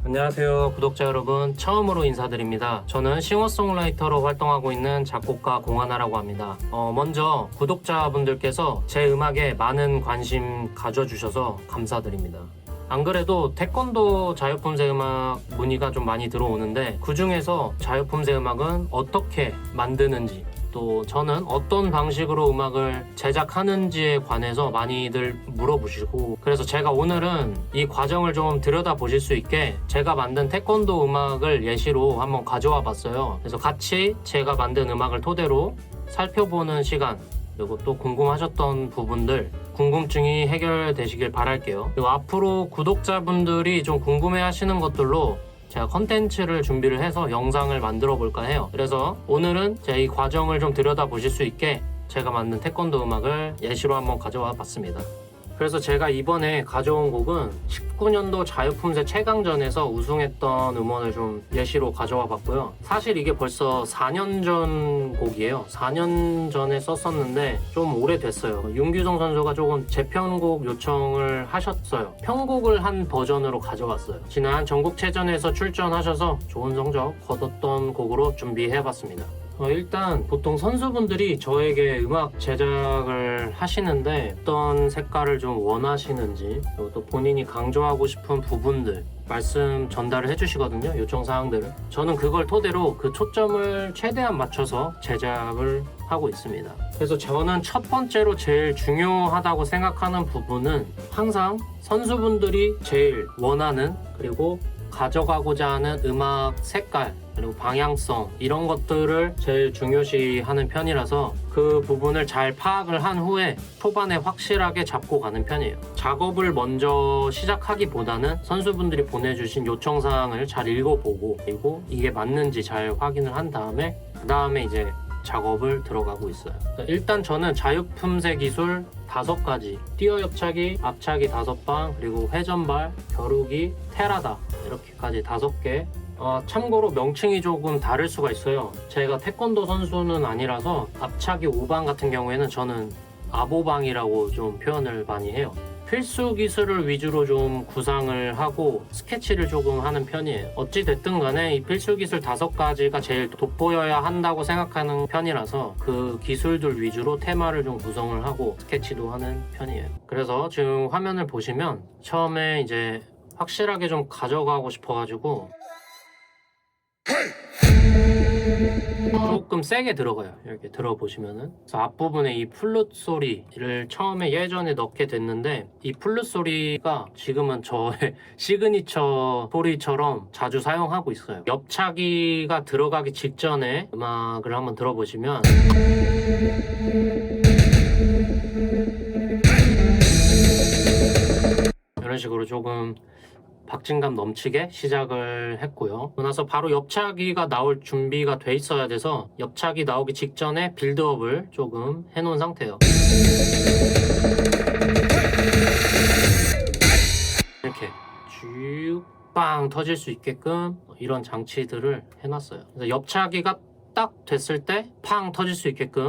안녕하세요 구독자 여러분, 처음으로 인사드립니다. 저는 싱어송라이터로 활동하고 있는 작곡가 공하나라고 합니다. 먼저 구독자분들께서 제 음악에 많은 관심 가져주셔서 감사드립니다. 안 그래도 태권도 자유품새 음악 문의가 좀 많이 들어오는데, 그 중에서 자유품새 음악은 어떻게 만드는지, 또 저는 어떤 방식으로 음악을 제작하는지에 관해서 많이들 물어보시고, 그래서 제가 오늘은 이 과정을 좀 들여다보실 수 있게 제가 만든 태권도 음악을 예시로 한번 가져와 봤어요. 그래서 같이 제가 만든 음악을 토대로 살펴보는 시간, 그리고 또 궁금하셨던 부분들, 궁금증이 해결되시길 바랄게요. 그리고 앞으로 구독자분들이 좀 궁금해 하시는 것들로 제가 컨텐츠를 준비를 해서 영상을 만들어 볼까 해요. 그래서 오늘은 제 이 과정을 좀 들여다 보실 수 있게 제가 만든 태권도 음악을 예시로 한번 가져와 봤습니다. 그래서 제가 이번에 가져온 곡은 19년도 자유품새 최강전에서 우승했던 음원을 좀 예시로 가져와 봤고요. 사실 이게 벌써 4년 전 곡이에요. 4년 전에 썼었는데 좀 오래됐어요. 윤규성 선수가 조금 재편곡 요청을 하셨어요. 편곡을 한 버전으로 가져왔어요. 지난 전국체전에서 출전하셔서 좋은 성적 거뒀던 곡으로 준비해봤습니다. 일단 보통 선수분들이 저에게 음악 제작을 하시는데 어떤 색깔을 좀 원하시는지, 그리고 또 본인이 강조하고 싶은 부분들 말씀 전달을 해주시거든요. 요청사항들을. 저는 그걸 토대로 그 초점을 최대한 맞춰서 제작을 하고 있습니다. 그래서 저는 첫 번째로 제일 중요하다고 생각하는 부분은 항상 선수분들이 제일 원하는, 그리고 가져가고자 하는 음악 색깔, 그리고 방향성, 이런 것들을 제일 중요시하는 편이라서 그 부분을 잘 파악을 한 후에 초반에 확실하게 잡고 가는 편이에요. 작업을 먼저 시작하기보다는 선수분들이 보내주신 요청사항을 잘 읽어보고, 그리고 이게 맞는지 잘 확인을 한 다음에 그 다음에 이제 작업을 들어가고 있어요. 일단 저는 자유품새 기술 5가지, 띄어 옆차기, 앞차기 5방, 그리고 회전발, 겨루기, 테라다, 이렇게까지 5개. 참고로 명칭이 조금 다를 수가 있어요. 제가 태권도 선수는 아니라서 앞차기 5방 같은 경우에는 저는 아보방이라고 좀 표현을 많이 해요. 필수 기술을 위주로 좀 구상을 하고 스케치를 조금 하는 편이에요. 어찌 됐든 간에 이 필수 기술 5가지가 제일 돋보여야 한다고 생각하는 편이라서 그 기술들 위주로 테마를 좀 구성을 하고 스케치도 하는 편이에요. 그래서 지금 화면을 보시면 처음에 이제 확실하게 좀 가져가고 싶어가지고 조금 세게 들어가요. 이렇게 들어보시면은. 그래서 앞부분에 이 플룻 소리를 처음에 예전에 넣게 됐는데, 이 플룻 소리가 지금은 저의 시그니처 소리처럼 자주 사용하고 있어요. 옆차기가 들어가기 직전에 음악을 한번 들어보시면 이런 식으로 조금 박진감 넘치게 시작을 했고요. 그러고 나서 바로 옆차기가 나올 준비가 돼 있어야 돼서 옆차기 나오기 직전에 빌드업을 조금 해놓은 상태예요. 이렇게 쭉 빵 터질 수 있게끔 이런 장치들을 해놨어요. 그래서 옆차기가 딱 됐을 때 팡 터질 수 있게끔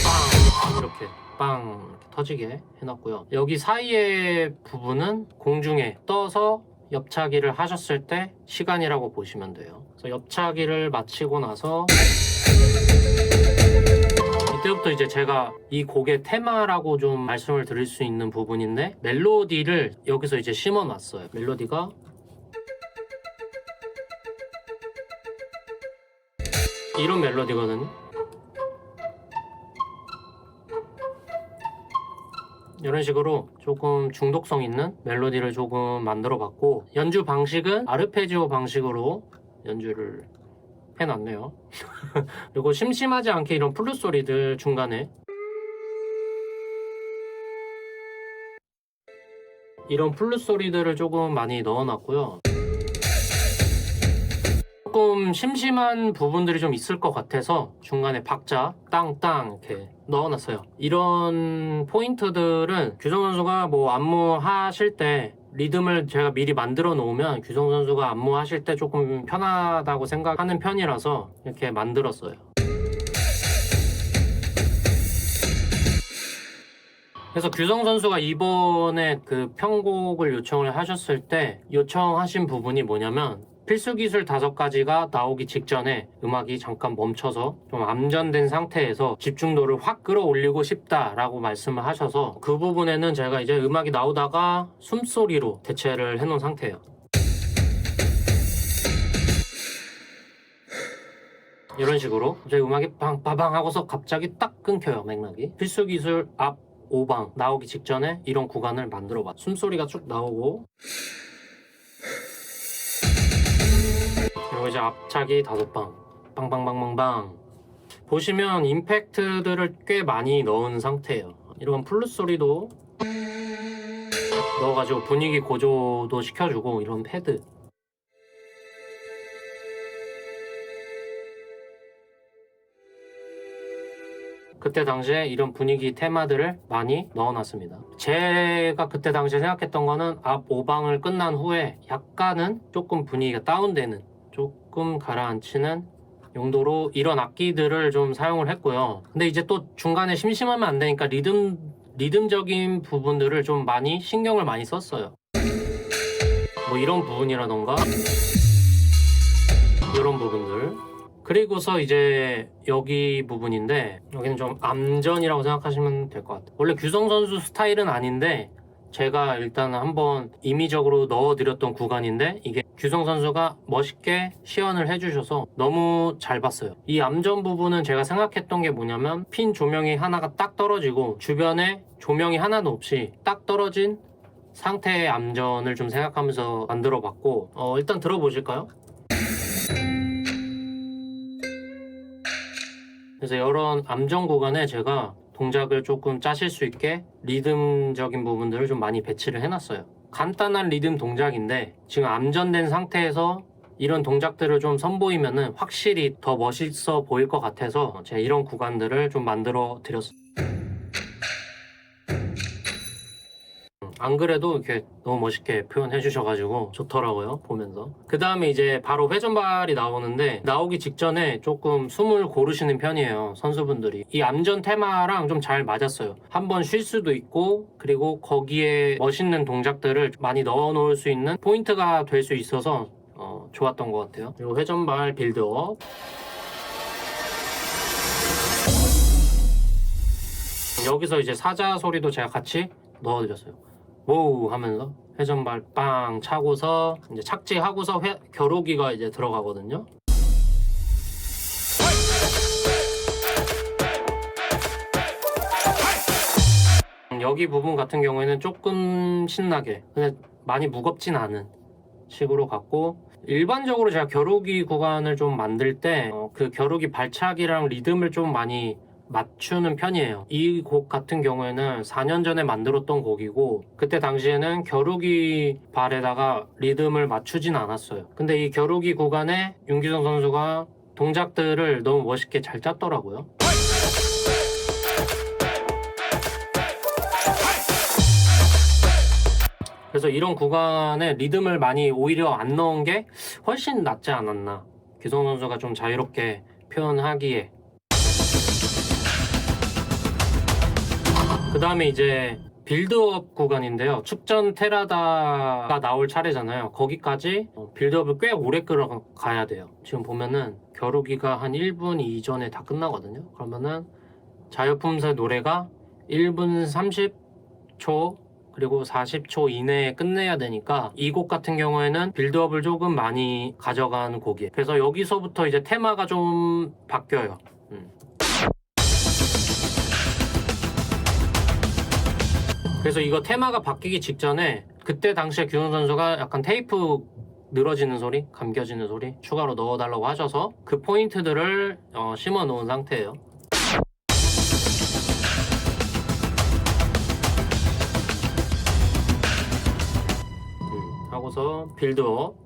빵 이렇게 빵 터지게 해놨고요. 여기 사이의 부분은 공중에 떠서 옆차기를 하셨을 때 시간이라고 보시면 돼요. 그래서 옆차기를 마치고 나서 이때부터 이제 제가 이 곡의 테마라고 좀 말씀을 드릴 수 있는 부분인데, 멜로디를 여기서 이제 심어놨어요. 멜로디가 이런 멜로디거든요. 이런 식으로 조금 중독성 있는 멜로디를 조금 만들어 봤고, 연주 방식은 아르페지오 방식으로 연주를 해놨네요. 그리고 심심하지 않게 이런 플룻 소리들 중간에 이런 플룻 소리들을 조금 많이 넣어놨고요. 조금 심심한 부분들이 좀 있을 것 같아서 중간에 박자 땅땅 이렇게 넣어놨어요. 이런 포인트들은 규성 선수가 뭐 안무하실 때 리듬을 제가 미리 만들어 놓으면 규성 선수가 안무하실 때 조금 편하다고 생각하는 편이라서 이렇게 만들었어요. 그래서 규성 선수가 이번에 그 편곡을 요청을 하셨을 때 요청하신 부분이 뭐냐면 필수 기술 5가지가 나오기 직전에 음악이 잠깐 멈춰서 좀 암전된 상태에서 집중도를 확 끌어올리고 싶다라고 말씀을 하셔서 그 부분에는 제가 이제 음악이 나오다가 숨소리로 대체를 해놓은 상태예요. 이런 식으로 이제 음악이 빵빠방 하고서 갑자기 딱 끊겨요. 맥락이. 필수 기술 앞 5방 나오기 직전에 이런 구간을 만들어 봐. 숨소리가 쭉 나오고 그리고 이제 앞차기 5방 빵빵빵빵빵 보시면 임팩트들을 꽤 많이 넣은 상태예요. 이런 플룻 소리도 넣어가지고 분위기 고조도 시켜주고 이런 패드 그때 당시에 이런 분위기 테마들을 많이 넣어놨습니다. 제가 그때 당시에 생각했던 거는 앞 5방을 끝난 후에 약간은 조금 분위기가 다운되는 조금 가라앉히는 용도로 이런 악기들을 좀 사용을 했고요. 근데 이제 또 중간에 심심하면 안 되니까 리듬적인 부분들을 좀 많이 신경을 많이 썼어요. 뭐 이런 부분이라던가 이런 부분들 그리고서 이제 여기 부분인데 여기는 좀 암전이라고 생각하시면 될 것 같아요. 원래 규성 선수 스타일은 아닌데 제가 일단 한번 임의적으로 넣어드렸던 구간인데 이게 규성 선수가 멋있게 시연을 해주셔서 너무 잘 봤어요. 이 암전 부분은 제가 생각했던 게 뭐냐면 핀 조명이 하나가 딱 떨어지고 주변에 조명이 하나도 없이 딱 떨어진 상태의 암전을 좀 생각하면서 만들어 봤고 일단 들어보실까요? 그래서 이런 암전 구간에 제가 동작을 조금 짜실 수 있게 리듬적인 부분들을 좀 많이 배치를 해놨어요. 간단한 리듬 동작인데 지금 암전된 상태에서 이런 동작들을 좀 선보이면은 확실히 더 멋있어 보일 것 같아서 제가 이런 구간들을 좀 만들어 드렸어요. 안 그래도 이렇게 너무 멋있게 표현해 주셔가지고 좋더라고요 보면서. 그 다음에 이제 바로 회전발이 나오는데 나오기 직전에 조금 숨을 고르시는 편이에요 선수분들이. 이 암전 테마랑 좀 잘 맞았어요. 한번 쉴 수도 있고 그리고 거기에 멋있는 동작들을 많이 넣어 놓을 수 있는 포인트가 될 수 있어서 좋았던 것 같아요. 그리고 회전발 빌드업 여기서 이제 사자 소리도 제가 같이 넣어드렸어요. 오우 하면서 회전발 빵 차고서 이제 착지하고서 겨루기가 이제 들어가거든요. 여기 부분 같은 경우에는 조금 신나게 근데 많이 무겁진 않은 식으로 갔고 일반적으로 제가 겨루기 구간을 좀 만들 때 그 겨루기 발차기랑 리듬을 좀 많이 맞추는 편이에요. 이 곡 같은 경우에는 4년 전에 만들었던 곡이고 그때 당시에는 겨루기 발에다가 리듬을 맞추진 않았어요. 근데 이 겨루기 구간에 윤기성 선수가 동작들을 너무 멋있게 잘 짰더라고요. 그래서 이런 구간에 리듬을 많이 오히려 안 넣은 게 훨씬 낫지 않았나. 기성 선수가 좀 자유롭게 표현하기에. 그 다음에 이제 빌드업 구간인데요. 축전 테라다가 나올 차례잖아요. 거기까지 빌드업을 꽤 오래 끌어가야 돼요. 지금 보면은 겨루기가 한 1분 이전에 다 끝나거든요. 그러면은 자유품새 노래가 1분 30초 그리고 40초 이내에 끝내야 되니까 이 곡 같은 경우에는 빌드업을 조금 많이 가져간 곡이에요. 그래서 여기서부터 이제 테마가 좀 바뀌어요. 그래서 이거 테마가 바뀌기 직전에 그때 당시에 규성 선수가 약간 테이프 늘어지는 소리, 감겨지는 소리 추가로 넣어달라고 하셔서 그 포인트들을 심어 놓은 상태예요. 하고서 빌드업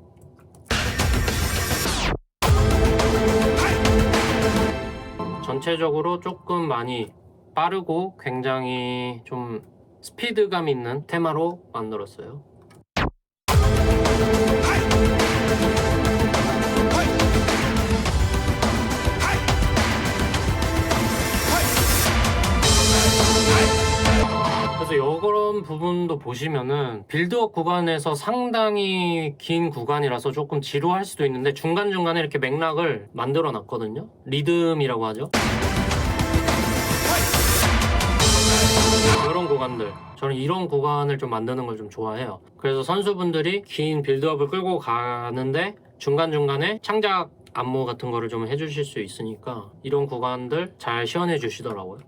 전체적으로 조금 많이 빠르고 굉장히 좀 스피드감 있는 테마로 만들었어요. 그래서 그래서 이런 부분도 보시면은 빌드업 구간에서 상당히 긴 구간이라서 조금 지루할 수도 있는데 중간중간에 이렇게 맥락을 만들어 놨거든요. 리듬이라고 하죠. 이런 구간들, 저는 이런 구간을 좀 만드는 걸 좀 좋아해요. 그래서 선수분들이 긴 빌드업을 끌고 가는데 중간중간에 창작 안무 같은 거를 좀 해주실 수 있으니까 이런 구간들 잘 시연해 주시더라고요.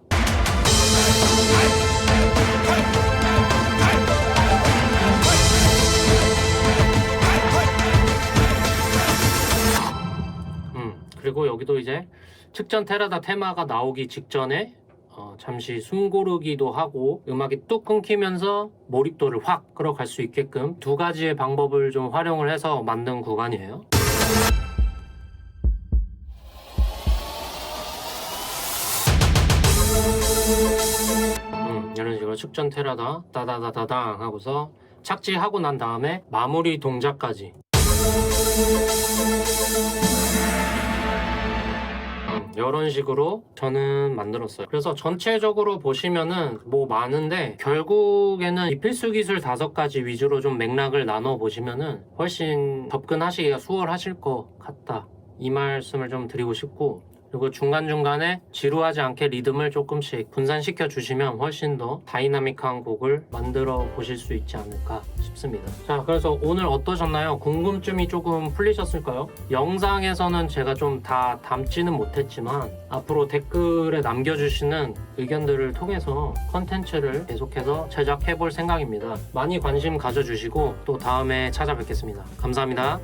그리고 여기도 이제 측전 테라다 테마가 나오기 직전에 잠시 숨 고르기도 하고 음악이 뚝 끊기면서 몰입도를 확 끌어갈 수 있게끔 두 가지의 방법을 좀 활용을 해서 만든 구간이에요. 이런 식으로 측전 테라다 따다다다당 하고서 착지하고 난 다음에 마무리 동작까지 이런 식으로 저는 만들었어요. 그래서 전체적으로 보시면은 뭐 많은데 결국에는 이 필수 기술 5가지 위주로 좀 맥락을 나눠 보시면은 훨씬 접근하시기가 수월하실 것 같다, 이 말씀을 좀 드리고 싶고, 그리고 중간중간에 지루하지 않게 리듬을 조금씩 분산시켜 주시면 훨씬 더 다이나믹한 곡을 만들어 보실 수 있지 않을까 싶습니다. 자, 그래서 오늘 어떠셨나요? 궁금증이 조금 풀리셨을까요? 영상에서는 제가 좀 다 담지는 못했지만 앞으로 댓글에 남겨주시는 의견들을 통해서 컨텐츠를 계속해서 제작해 볼 생각입니다. 많이 관심 가져주시고 또 다음에 찾아뵙겠습니다. 감사합니다.